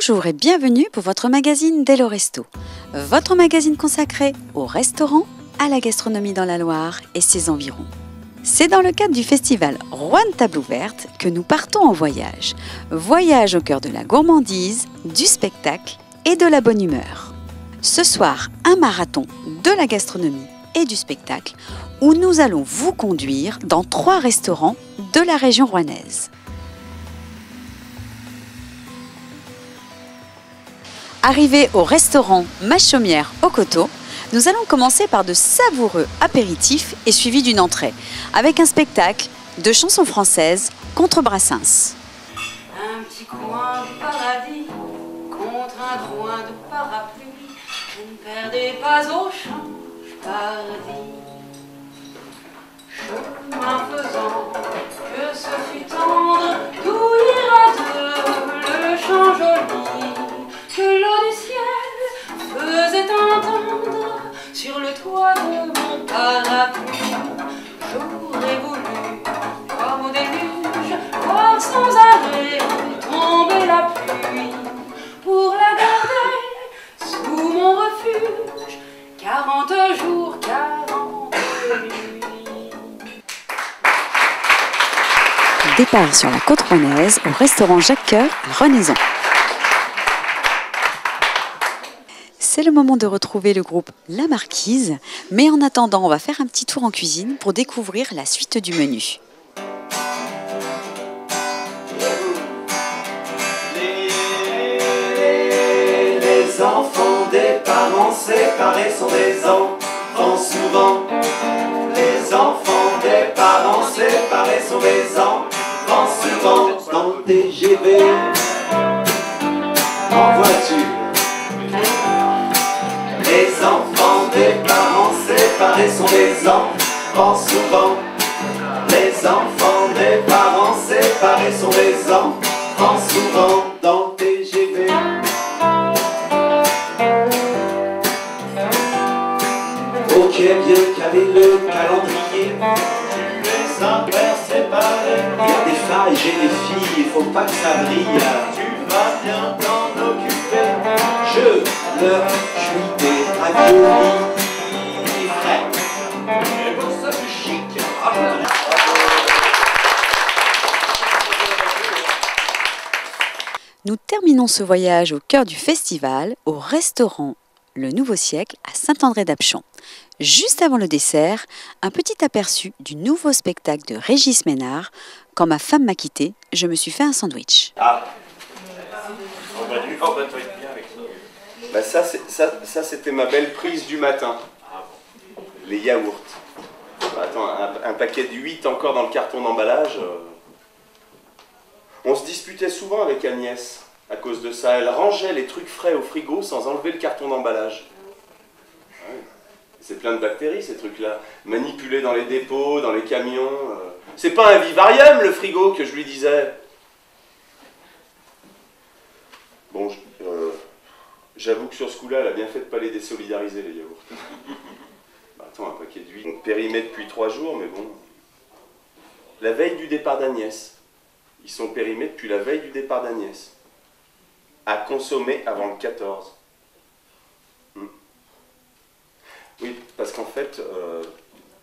Bonjour et bienvenue pour votre magazine Dello Resto, votre magazine consacré au restaurant, à la gastronomie dans la Loire et ses environs. C'est dans le cadre du festival Roanne Table Ouverte que nous partons en voyage. Voyage au cœur de la gourmandise, du spectacle et de la bonne humeur. Ce soir, un marathon de la gastronomie et du spectacle où nous allons vous conduire dans 3 restaurants de la région rouennaise. Arrivé au restaurant Ma Chaumière au Coteau, nous allons commencer par de savoureux apéritifs et suivis d'une entrée, avec un spectacle de chansons françaises contre Brassens. Un petit coin du paradis, contre un coin de parapluie, je ne perdais pas au change paradis. Chemin faisant, que ce fut tendre, d'où ira le chant joli, que l'eau du ciel faisait entendre sur le toit de mon parapluie. J'aurais voulu, comme au déluge, voir sans arrêt tomber la pluie, pour la garder sous mon refuge, 40 jours, 40 nuits. Départ sur la côte rouennaise au restaurant Jacques Coeur à Renaison. C'est le moment de retrouver le groupe La Marquise, mais en attendant, on va faire un petit tour en cuisine pour découvrir la suite du menu. Les enfants des parents séparés sont des enfants souvent. Les enfants des parents séparés sont des enfants souvent. Dans le TGV, en voiture. Les enfants des parents séparés sont des enfants souvent. Les enfants des parents séparés sont des enfants souvent. Dans le TGV. Ok, bien calé le calendrier. Les impairs séparés. Il y a des failles, j'ai des filles, il faut pas que ça brille. Tu vas bien t'en occuper. Je leur cuis des raviolis frais. Et pour ça c'est chic. Nous terminons ce voyage au cœur du festival, au restaurant Le Nouveau Siècle à Saint-André-d'Apchamps. Juste avant le dessert, un petit aperçu du nouveau spectacle de Régis Ménard. Quand ma femme m'a quitté, je me suis fait un sandwich. Ah. Bah ça c'était ma belle prise du matin. Les yaourts. Bah attends, un paquet de 8 encore dans le carton d'emballage. On se disputait souvent avec Agnès à cause de ça. Elle rangeait les trucs frais au frigo sans enlever le carton d'emballage. Ouais. C'est plein de bactéries ces trucs-là. Manipulés dans les dépôts, dans les camions. C'est pas un vivarium le frigo que je lui disais. Bon, j'avoue que sur ce coup-là, elle a bien fait de ne pas les désolidariser, les yaourts. Bah, attends, un paquet d'huile. Donc périmé depuis 3 jours, mais bon. La veille du départ d'Agnès. Ils sont périmés depuis la veille du départ d'Agnès. À consommer avant le 14. Oui, parce qu'en fait,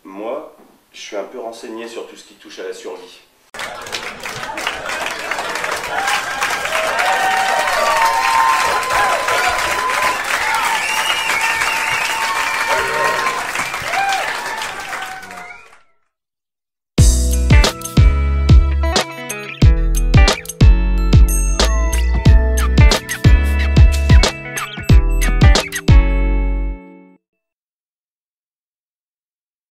moi, je suis un peu renseigné sur tout ce qui touche à la survie.